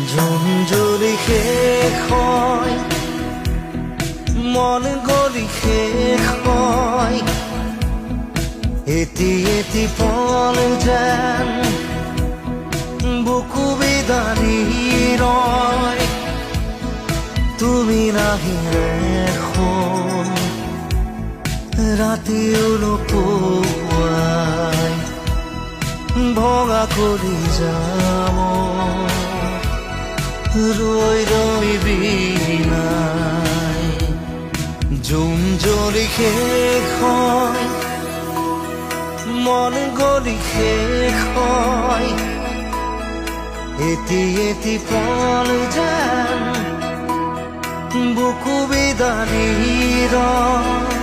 ঝুমঝুলি শেষ হয়, মন গলি শেষ হয়, এটি এটি পল যেন বুকু বিদাৰি ৰয়। তুমি নাহিলে এখন ৰাতিও নোপোৱাই, ভঙা কৰি যাম ৰৈ ৰৈ বিনাই। জুম জ্বলি শেষ হয়, মন গলি শেষ হয়, এটি এটি পল যেন বুকু বিদাৰি ৰয়।